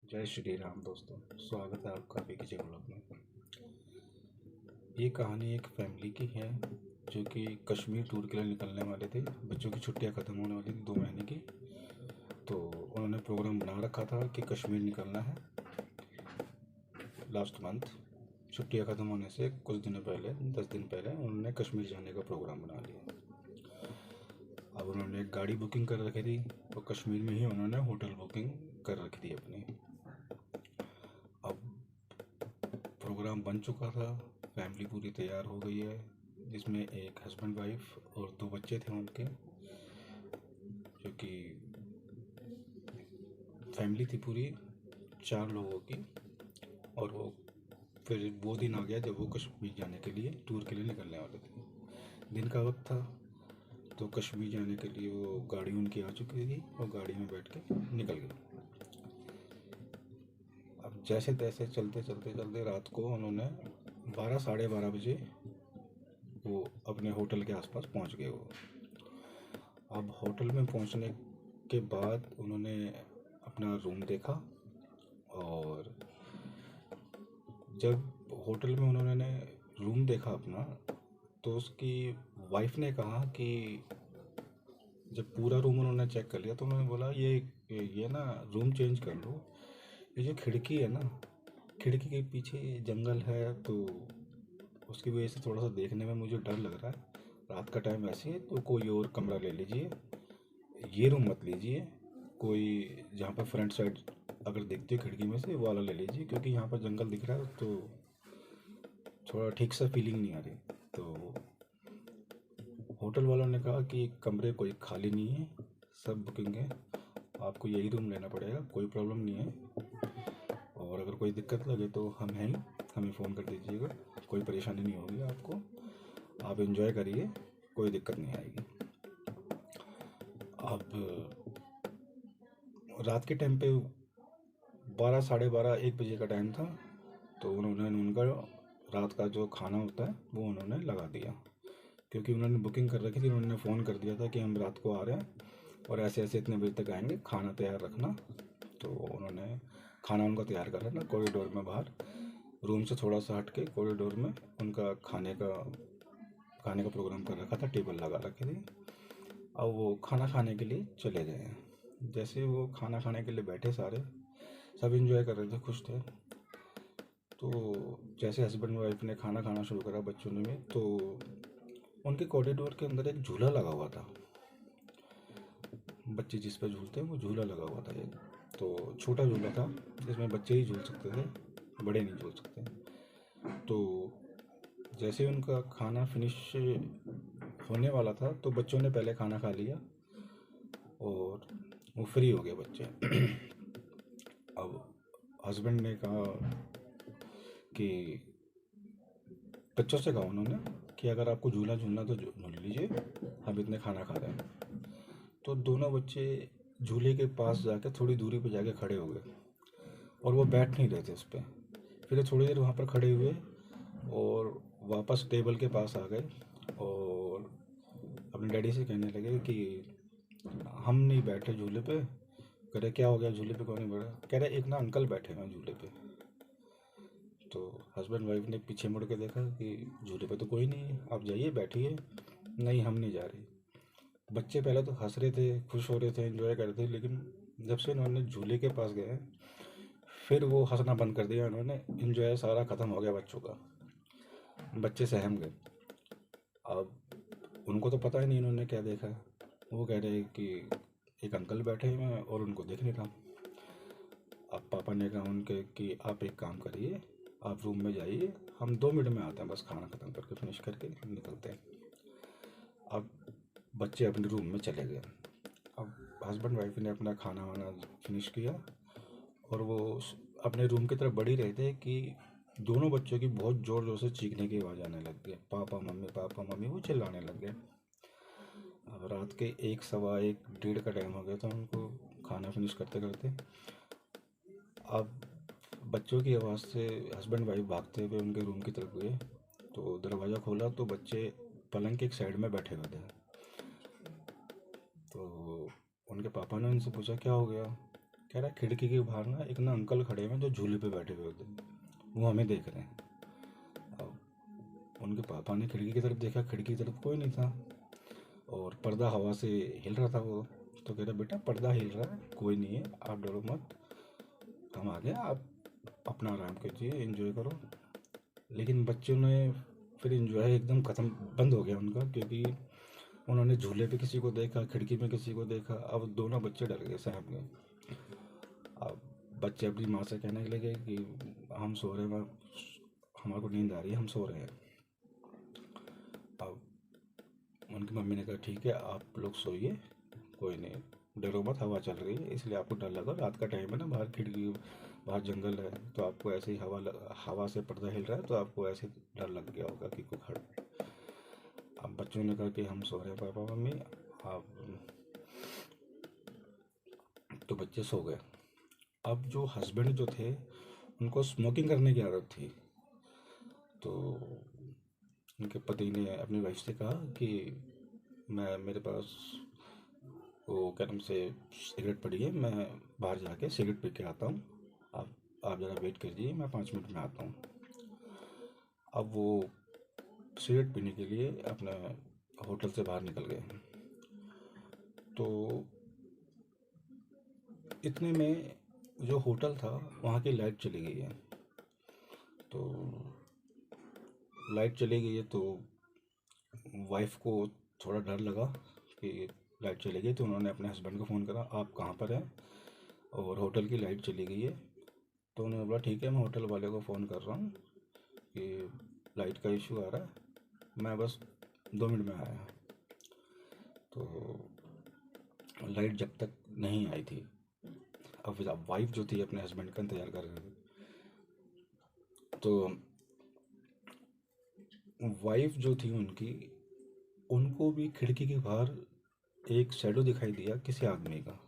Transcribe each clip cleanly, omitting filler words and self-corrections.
जय श्री राम दोस्तों, स्वागत है आपका पीके ब्लॉग में। ये कहानी एक फैमिली की है जो कि कश्मीर टूर के लिए निकलने वाले थे। बच्चों की छुट्टियां ख़त्म होने वाली थी 2 महीने की, तो उन्होंने प्रोग्राम बना रखा था कि कश्मीर निकलना है। लास्ट मंथ छुट्टियां ख़त्म होने से कुछ दिनों पहले, 10 दिन पहले उन्होंने कश्मीर जाने का प्रोग्राम बना लिया। अब उन्होंने एक गाड़ी बुकिंग कर रखी थी और कश्मीर में ही उन्होंने होटल बुकिंग कर रखी थी अपनी। अब प्रोग्राम बन चुका था, फैमिली पूरी तैयार हो गई है, जिसमें एक हस्बैंड वाइफ और 2 बच्चे थे उनके, जो कि फैमिली थी पूरी 4 लोगों की। और वो फिर वो दिन आ गया जब वो कश्मीर जाने के लिए टूर के लिए निकलने वाले थे। दिन का वक्त था, तो कश्मीर जाने के लिए वो गाड़ी उनकी आ चुकी थी और गाड़ी में बैठ के निकल गए। अब जैसे तैसे चलते चलते चलते रात को उन्होंने 12 साढ़े 12 बजे वो अपने होटल के आसपास पहुंच गए वो। अब होटल में पहुंचने के बाद उन्होंने अपना रूम देखा, और जब होटल में उन्होंने रूम देखा अपना, तो उसकी वाइफ ने कहा कि जब पूरा रूम उन्होंने चेक कर लिया तो उन्होंने बोला ये ना रूम चेंज कर लो। ये जो खिड़की है ना, खिड़की के पीछे जंगल है, तो उसकी वजह से थोड़ा सा देखने में मुझे डर लग रहा है। रात का टाइम ऐसे है तो कोई और कमरा ले लीजिए, ये रूम मत लीजिए। कोई जहाँ पर फ्रंट साइड अगर देखते हो खिड़की में से, वो वाला ले लीजिए, क्योंकि यहाँ पर जंगल दिख रहा है तो थोड़ा ठीक सा फीलिंग नहीं आ रही। तो होटल वालों ने कहा कि कमरे कोई खाली नहीं है, सब बुकिंग है, आपको यही रूम लेना पड़ेगा, कोई प्रॉब्लम नहीं है। और अगर कोई दिक्कत लगे तो हम हैं, हमें फ़ोन कर दीजिएगा, कोई परेशानी नहीं होगी आपको, आप एंजॉय करिए, कोई दिक्कत नहीं आएगी। अब रात के टाइम पे 12 साढ़े 12 1 बजे का टाइम था, तो उन्होंने उनका रात का जो खाना होता है वो उन्होंने लगा दिया, क्योंकि उन्होंने बुकिंग कर रखी थी। उन्होंने फ़ोन कर दिया था कि हम रात को आ रहे हैं और ऐसे ऐसे इतने बजे तक आएंगे, खाना तैयार रखना। तो उन्होंने खाना उनका तैयार कर रखा कॉरिडोर में बाहर, रूम से थोड़ा सा हट के कॉरिडोर में उनका खाने का प्रोग्राम कर रखा था, टेबल लगा रखे थे। अब वो खाना खाने के लिए चले गए हैं। जैसे वो खाना खाने के लिए बैठे, सारे सब एंजॉय कर रहे थे, खुश थे। तो जैसे हस्बैंड वाइफ ने खाना खाना शुरू करा बच्चों ने में, तो उनके कॉरिडोर के अंदर एक झूला लगा हुआ था। बच्चे जिस पर झूलते हैं वो झूला लगा हुआ था एक, तो छोटा झूला था जिसमें बच्चे ही झूल सकते थे, बड़े नहीं झूल सकते। तो जैसे उनका खाना फिनिश होने वाला था, तो बच्चों ने पहले खाना खा लिया और वो फ्री हो गए बच्चे। अब हस्बैंड ने कहा कि बच्चों से कहा उन्होंने कि अगर आपको झूला झूलना तो झूल लीजिए, हम इतने खाना खा रहे हैं। तो दोनों बच्चे झूले के पास जाके थोड़ी दूरी पे जाके खड़े हो गए, और वो बैठ नहीं रहे थे उस पर। फिर थोड़ी देर वहाँ पर खड़े हुए और वापस टेबल के पास आ गए और अपने डैडी से कहने लगे कि हम नहीं बैठे झूले पे। कह रहे क्या हो गया, झूले पे कौन नहीं बैठा? कह रहे एक ना अंकल बैठे हैं झूले पे। तो हस्बैंड वाइफ ने पीछे मुड़ के देखा कि झूले पे तो कोई नहीं है, आप जाइए बैठिए। नहीं, हम नहीं जा रहे। बच्चे पहले तो हंस रहे थे, खुश हो रहे थे, एंजॉय कर रहे थे, लेकिन जब से उन्होंने झूले के पास गए, फिर वो हंसना बंद कर दिया उन्होंने। एंजॉय सारा ख़त्म हो गया बच्चों का, बच्चे सहम गए। अब उनको तो पता ही नहीं उन्होंने क्या देखा। वो कह रहे कि एक अंकल बैठे हैं और उनको देख नहीं रहा। अब पापा ने कहा उनके कि आप एक काम करिए, आप रूम में जाइए, हम 2 मिनट में आते हैं, बस खाना ख़त्म करके फिनिश करके निकलते हैं। अब बच्चे अपने रूम में चले गए। अब हस्बैंड वाइफ ने अपना खाना वाना फिनिश किया, और वो अपने रूम की तरफ बढ़ ही रहे थे कि दोनों बच्चों की बहुत ज़ोर ज़ोर से चीखने की आवाज़ आने लग गई, पापा मम्मी वो चिल्लाने लग गए। अब रात के 1 सवा 1 डेढ़ का टाइम हो गया था उनको खाना फिनिश करते करते। अब बच्चों की आवाज़ से हस्बैंड वाइफ भागते हुए उनके रूम की तरफ गए, तो दरवाज़ा खोला तो बच्चे पलंग के एक साइड में बैठे हुए थे। तो उनके पापा ने उनसे पूछा क्या हो गया? कह रहा खिड़की के बाहर ना एक ना अंकल खड़े हुए हैं जो झूले पे बैठे हुए थे, वो हमें देख रहे हैं। अब उनके पापा ने खिड़की की तरफ देखा, खिड़की की तरफ कोई नहीं था और पर्दा हवा से हिल रहा था वो। तो कह रहा बेटा पर्दा हिल रहा है, कोई नहीं है, आप डरो मत, हम आ गए, आप अपना आराम कीजिए, एंजॉय करो। लेकिन बच्चों ने फिर एंजॉय एकदम ख़त्म, बंद हो गया उनका, क्योंकि उन्होंने झूले पे किसी को देखा, खिड़की में किसी को देखा। अब दोनों बच्चे डर गए, सहम गए। अब बच्चे अपनी माँ से कहने लगे कि हम सो रहे हैं, हमारे को नींद आ रही है, हम सो रहे हैं। अब उनकी मम्मी ने कहा ठीक है आप लोग सोइए, कोई नहीं, डरो मत, हवा चल रही है इसलिए आपको डर लगा, रात का टाइम है ना, बाहर खिड़की, बाहर जंगल है, तो आपको ऐसे ही हवा से पर्दा हिल रहा है तो आपको ऐसे डर लग गया होगा कि कोई खड़। अब बच्चों ने कहा कि हम सो रहे हैं पापा मम्मी, आप, तो बच्चे सो गए। अब जो हस्बैंड जो थे उनको स्मोकिंग करने की आदत थी, तो उनके पति ने अपनी वाइफ से कहा कि मैं, मेरे पास वो क्या नाम से सिगरेट पड़ी है, मैं बाहर जाके सिगरेट पी के आता हूँ, आप ज़रा वेट कीजिए, मैं 5 मिनट में आता हूँ। अब वो सिगरेट पीने के लिए अपने होटल से बाहर निकल गए। तो इतने में जो होटल था वहाँ की लाइट चली गई है। तो लाइट चली गई है तो वाइफ को थोड़ा डर लगा कि लाइट चली गई, तो उन्होंने अपने हस्बैंड को फ़ोन करा, आप कहाँ पर हैं और होटल की लाइट चली गई है। तो उन्होंने बोला ठीक है, मैं होटल वाले को फ़ोन कर रहा हूँ कि लाइट का इशू आ रहा है, मैं बस 2 मिनट में आया। तो लाइट जब तक नहीं आई थी, अब वाइफ जो थी अपने हस्बैंड का इंतज़ार कर रही थी। तो वाइफ जो थी उनकी, उनको भी खिड़की के बाहर एक शैडो दिखाई दिया किसी आदमी का।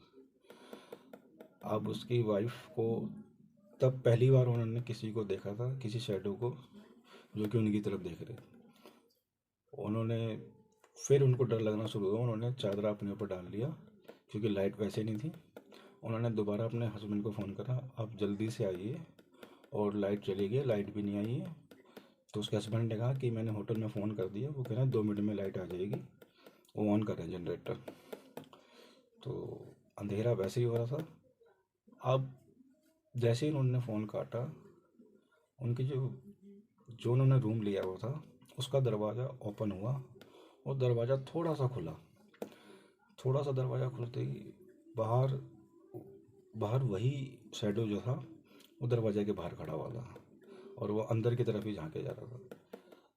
अब उसकी वाइफ को तब पहली बार उन्होंने किसी को देखा था, किसी शैडो को जो कि उनकी तरफ देख रहे थे। उन्होंने फिर उनको डर लगना शुरू हुआ, उन्होंने चादर अपने ऊपर डाल लिया क्योंकि लाइट वैसे नहीं थी। उन्होंने दोबारा अपने हस्बैंड को फ़ोन करा, आप जल्दी से आइए, और लाइट चली गई, लाइट भी नहीं आई है। तो उसके हस्बैंड ने कहा कि मैंने होटल में फ़ोन कर दिया, वो कह रहे हैं 2 मिनट में लाइट आ जाएगी, वो ऑन कर रहे हैं जनरेटर। तो अंधेरा वैसे ही हो रहा था। अब जैसे ही उन्होंने फ़ोन काटा, उनकी जो जो उन्होंने रूम लिया हुआ था उसका दरवाज़ा ओपन हुआ, और दरवाज़ा थोड़ा सा खुला। थोड़ा सा दरवाज़ा खुलते ही बाहर बाहर वही शैडो जो था वो दरवाजे के बाहर खड़ा हुआ था, और वो अंदर की तरफ ही झांके जा रहा था।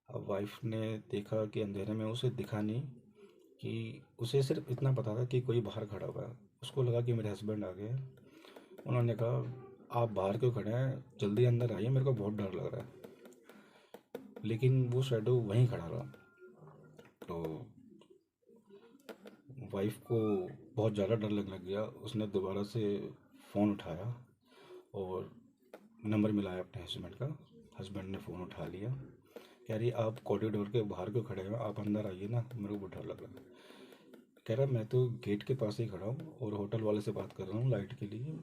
अब वाइफ ने देखा कि अंधेरे में उसे दिखा नहीं, कि उसे सिर्फ इतना पता था कि कोई बाहर खड़ा हुआ है। उसको लगा कि मेरे हस्बैंड आ गए हैं। उन्होंने कहा आप बाहर क्यों खड़े हैं, जल्दी अंदर आइए, मेरे को बहुत डर लग रहा है। लेकिन वो शैडो वहीं खड़ा रहा। तो वाइफ को बहुत ज़्यादा डर लगने लग गया। उसने दोबारा से फ़ोन उठाया और नंबर मिलाया अपने हस्बैंड का। हस्बैंड ने फ़ोन उठा लिया, कह रही आप कॉरिडोर के बाहर क्यों खड़े हैं, आप अंदर आइए ना, मेरे को बहुत डर लग रहा है। कह रहा मैं तो गेट के पास ही खड़ा हूँ और होटल वाले से बात कर रहा हूँ लाइट के लिए,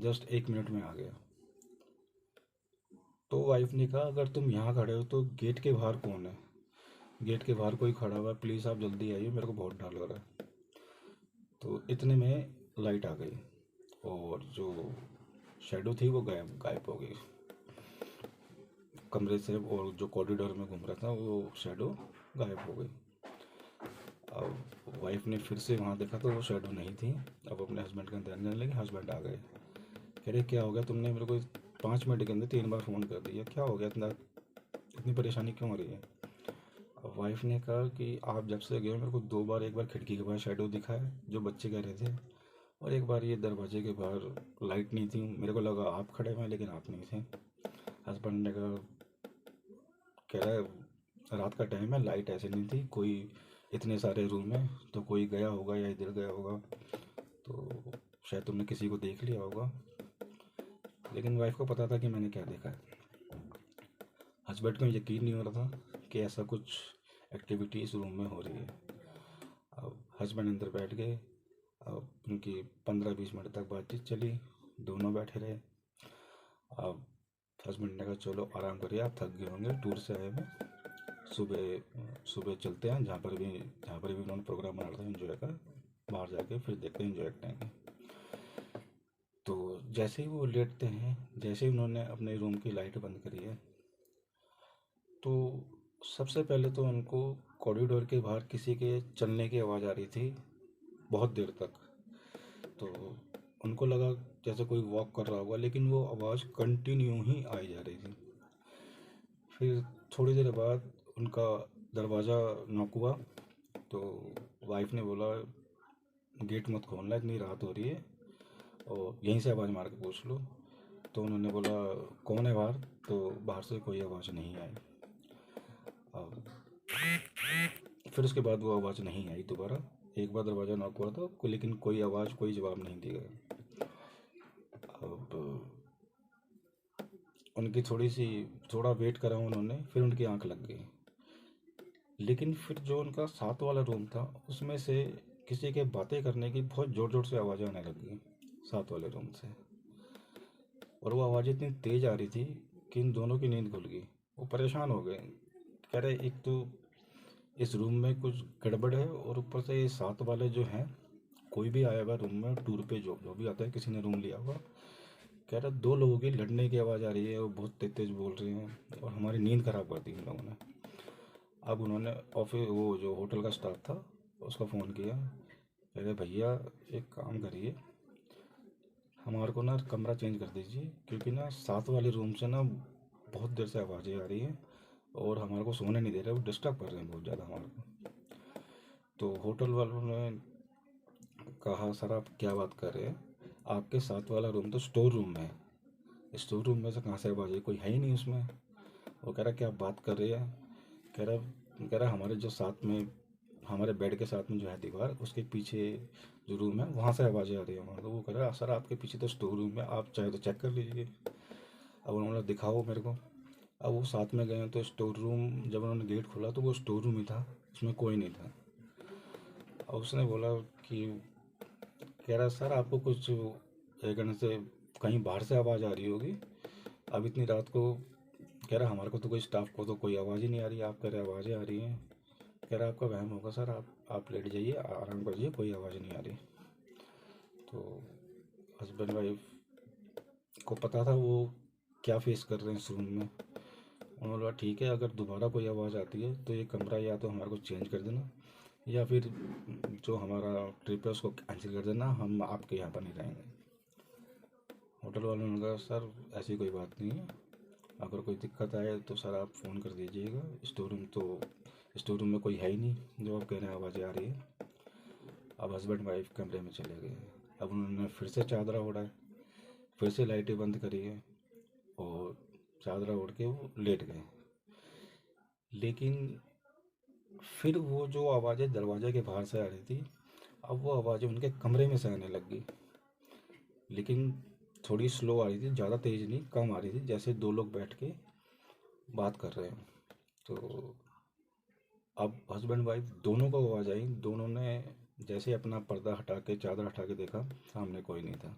जस्ट 1 मिनट में आ गया। तो वाइफ ने कहा अगर तुम यहाँ खड़े हो तो गेट के बाहर कौन है, गेट के बाहर कोई खड़ा हुआ है, प्लीज़ आप जल्दी आइए, मेरे को बहुत डर लग रहा है। तो इतने में लाइट आ गई और जो शैडो थी वो गायब गायब हो गई कमरे से, और जो कॉरिडोर में घूम रहा था वो शैडो गायब हो गई। अब वाइफ ने फिर से वहाँ देखा तो वो शैडो नहीं थी। अब अपने हस्बैंड का इंतजार करने लगे, हस्बैंड आ गए। कह रहे क्या हो गया, तुमने मेरे को 5 मिनट के अंदर 3 बार फ़ोन कर दिया, क्या हो गया, इतनी परेशानी क्यों हो रही है। अब वाइफ ने कहा कि आप जब से गए हो मेरे को 2 बार, एक बार खिड़की के बाहर शैडो दिखा है जो बच्चे कह रहे थे, और एक बार ये दरवाजे के बाहर लाइट नहीं थी, मेरे को लगा आप खड़े हुए हैं लेकिन आप नहीं थे। हस्बैंड ने कहा, कह रहा है रात का टाइम है, लाइट ऐसे नहीं थी, कोई इतने सारे रूम में तो कोई गया होगा या इधर गया होगा, तो शायद तुमने किसी को देख लिया होगा। लेकिन वाइफ को पता था कि मैंने क्या देखा है। हस्बैंड को यकीन नहीं हो रहा था कि ऐसा कुछ एक्टिविटी इस रूम में हो रही है। अब हस्बैंड अंदर बैठ गए। अब उनकी 15-20 मिनट तक बातचीत चली। दोनों बैठे रहे। अब हस्बैंड ने कहा चलो आराम करिए, आप थक गए होंगे, टूर से आए हैं, सुबह सुबह चलते हैं, जहाँ पर भी उन्होंने प्रोग्राम बना था एंजॉय का, बाहर जाके फिर देखते हैं, एंजॉय करेंगे। तो जैसे ही वो लेटते हैं, जैसे ही उन्होंने अपने रूम की लाइट बंद करी है, तो सबसे पहले तो उनको कॉरिडोर के बाहर किसी के चलने की आवाज़ आ रही थी बहुत देर तक। तो उनको लगा जैसे कोई वॉक कर रहा होगा, लेकिन वो आवाज़ कंटिन्यू ही आई जा रही थी। फिर थोड़ी देर बाद उनका दरवाज़ा नॉक हुआ। तो वाइफ ने बोला गेट मत खोलना, इतनी रात हो रही है और यहीं से आवाज़ मार के पूछ लो। तो उन्होंने बोला कौन है बाहर? तो बाहर से कोई आवाज़ नहीं आई। अब फिर उसके बाद वो आवाज़ नहीं आई दोबारा। एक बार दरवाज़ा नॉक हुआ था, लेकिन कोई आवाज़, कोई जवाब नहीं दिया गया। अब उनकी थोड़ा वेट करा उन्होंने, फिर उनकी आंख लग गई। लेकिन फिर जो उनका साथ वाला रूम था, उसमें से किसी के बातें करने की बहुत ज़ोर ज़ोर से आवाज़ें आने लगी साथ वाले रूम से। और वो आवाज़ इतनी तेज़ आ रही थी कि इन दोनों की नींद खुल गई। वो परेशान हो गए, कह रहे एक तो इस रूम में कुछ गड़बड़ है, और ऊपर से ये साथ वाले जो हैं, कोई भी आया हुआ रूम में टूर पे, जो जो भी आता है, किसी ने रूम लिया हुआ, कह रहा दो लोगों की लड़ने की आवाज़ आ रही है, वो बहुत तेज तेज बोल रहे हैं और हमारी नींद ख़राब कर दी इन लोगों ने। अब उन्होंने ऑफिस, वो जो होटल का स्टाफ था, उसका फ़ोन किया। कह रहे भैया एक काम करिए, हमारे को ना कमरा चेंज कर दीजिए, क्योंकि ना साथ वाले रूम से ना बहुत देर से आवाज़ें आ रही हैं और हमारे को सोने नहीं दे रहे, वो डिस्टर्ब कर रहे हैं बहुत ज़्यादा हमारे को। तो होटल वालों ने कहा सर आप क्या बात कर रहे हैं, आपके साथ वाला रूम तो स्टोर रूम है, स्टोर रूम में से कहाँ से आवाज़ आई, कोई है ही नहीं उसमें। वो कह रहा क्या बात कर रहे हैं? कह रहा हमारे जो साथ में, हमारे बेड के साथ में जो है दीवार, उसके पीछे जो रूम है, वहाँ से आवाज़ें आ रही है हमारे को। वो कह रहा सर आपके पीछे तो स्टोर रूम है, आप चाहे तो चेक कर लीजिए। अब उन्होंने दिखाओ मेरे को। अब वो साथ में गए तो स्टोर रूम, जब उन्होंने गेट खोला तो वो स्टोर रूम ही था, उसमें कोई नहीं था। अब उसने बोला कि, कह रहा सर आपको कुछ एक घंटे से कहीं बाहर से आवाज़ आ रही होगी, अब इतनी रात को। कह रहा हमारे को तो कोई स्टाफ को तो कोई आवाज़ ही नहीं आ रही, आप कह रहे आवाज़ें आ रही हैं। कह रहा आपका वहम होगा सर, आप लेट जाइए, आराम करिए, कोई आवाज़ नहीं आ रही। तो हस्बैंड वाइफ को पता था वो क्या फेस कर रहे हैं इस रूम में। उन्होंने बोला ठीक है, अगर दोबारा कोई आवाज़ आती है तो ये कमरा या तो हमारे को चेंज कर देना, या फिर जो हमारा ट्रिप है उसको कैंसिल कर देना, हम आपके यहाँ पर नहीं रहेंगे। होटल वालों ने कहा सर ऐसी कोई बात नहीं है, अगर कोई दिक्कत आए तो सर आप फ़ोन कर दीजिएगा, स्टोर रूम में कोई है ही नहीं जो आप कह रहे हैं आवाज़ें आ रही है। अब हस्बैंड वाइफ कमरे में चले गए। अब उन्होंने फिर से चादरा ओढ़ा है, फिर से लाइटें बंद करी है और चादरा ओढ़ के वो लेट गए। लेकिन फिर वो जो आवाज़ें दरवाजे के बाहर से आ रही थी, अब वो आवाज़ें उनके कमरे में से आने लग गई, लेकिन थोड़ी स्लो आ रही थी, ज़्यादा तेज़ नहीं, कम आ रही थी, जैसे दो लोग बैठ के बात कर रहे हैं। तो अब हस्बैंड वाइफ दोनों को आवाज़ आई, दोनों ने जैसे अपना पर्दा हटा के, चादर हटा के देखा, सामने कोई नहीं था।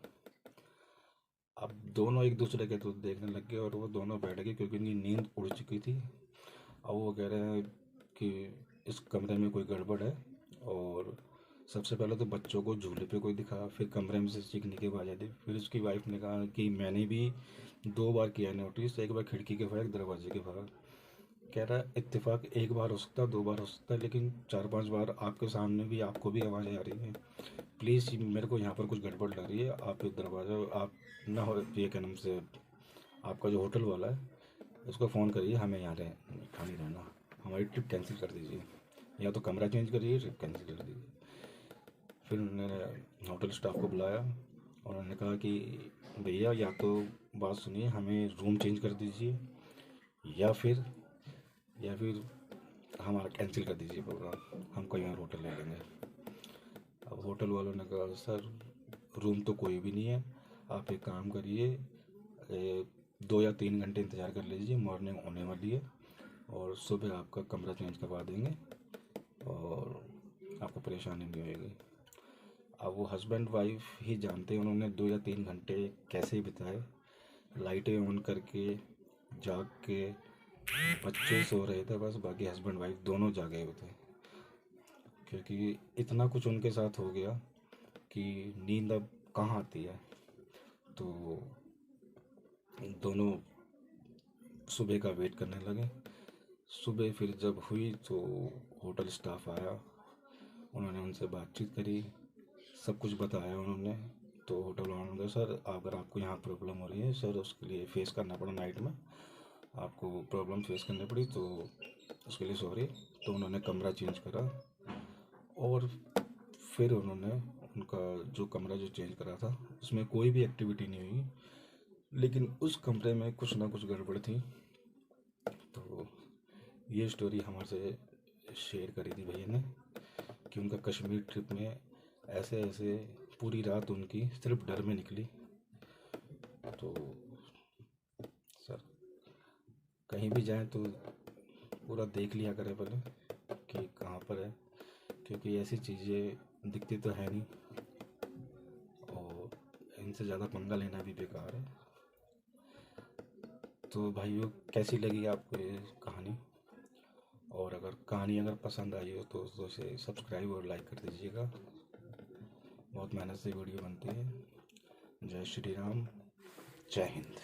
अब दोनों एक दूसरे के तो देखने लग गए और वो दोनों बैठ गए, क्योंकि उनकी नींद उड़ चुकी थी। अब वो कह रहे हैं कि इस कमरे में कोई गड़बड़ है। और सबसे पहले तो बच्चों को झूले पे कोई दिखा, फिर कमरे में से चीखने की आवाज़ आई थी। फिर उसकी वाइफ ने कहा कि मैंने भी दो बार किया नोटिस, एक बार खिड़की के बाहर, एक दरवाजे के बाहर। कह रहा है इत्तेफाक एक बार हो सकता है, दो बार हो सकता है, लेकिन चार पांच बार आपके सामने भी आपको भी आवाज़ें आ रही हैं। प्लीज़ मेरे को यहाँ पर कुछ गड़बड़ लग रही है, आप एक दरवाज़ा, आप ना हो ये क्या नाम से, आपका जो होटल वाला है उसको फ़ोन करिए, हमें यहाँ खाली रहना, हमारी ट्रिप कैंसिल कर दीजिए, या तो कमरा चेंज करिए, ट्रिप कैंसिल कर दीजिए। फिर उन्होंने होटल स्टाफ को बुलाया और उन्होंने कहा कि भैया या तो बात सुनिए, हमें रूम चेंज कर दीजिए, या फिर हमारा कैंसिल कर दीजिए प्रोग्राम, हम कोई और होटल ले लेंगे। अब होटल वालों ने कहा सर रूम तो कोई भी नहीं है, आप एक काम करिए, 2 या 3 घंटे इंतज़ार कर लीजिए, मॉर्निंग होने वाली है और सुबह आपका कमरा चेंज करवा देंगे और आपको परेशानी नहीं होएगी। अब वो हस्बैंड वाइफ ही जानते हैं उन्होंने 2 या 3 घंटे कैसे बिताए, लाइटें ऑन करके, जाग के। बच्चे सो रहे थे बस, बाकी हस्बैंड वाइफ दोनों जागे हुए थे, क्योंकि इतना कुछ उनके साथ हो गया कि नींद अब कहाँ आती है। तो दोनों सुबह का वेट करने लगे। सुबह फिर जब हुई तो होटल स्टाफ आया, उन्होंने उनसे बातचीत करी, सब कुछ बताया उन्होंने। तो होटल वालों ने कहा, सर अगर आपको यहाँ प्रॉब्लम हो रही है सर, उसके लिए फेस करना पड़ा, नाइट में आपको प्रॉब्लम फेस करनी पड़ी, तो उसके लिए सॉरी। तो उन्होंने कमरा चेंज करा, और फिर उन्होंने उनका जो कमरा जो चेंज करा था उसमें कोई भी एक्टिविटी नहीं हुई, लेकिन उस कमरे में कुछ ना कुछ गड़बड़ थी। तो ये स्टोरी हमारे से शेयर करी थी भैया ने कि उनका कश्मीर ट्रिप में ऐसे ऐसे पूरी रात उनकी सिर्फ डर में निकली। तो सर कहीं भी जाएं तो पूरा देख लिया करें पहले कि कहाँ पर है, क्योंकि ऐसी चीज़ें दिखती तो है नहीं, और इनसे ज़्यादा पंगा लेना भी बेकार है। तो भाइयों, कैसी लगी आपको ये कहानी? और अगर कहानी पसंद आई हो तो उसे सब्सक्राइब और लाइक कर दीजिएगा। बहुत मेहनत से वीडियो बनती है। जय श्री राम, जय हिंद।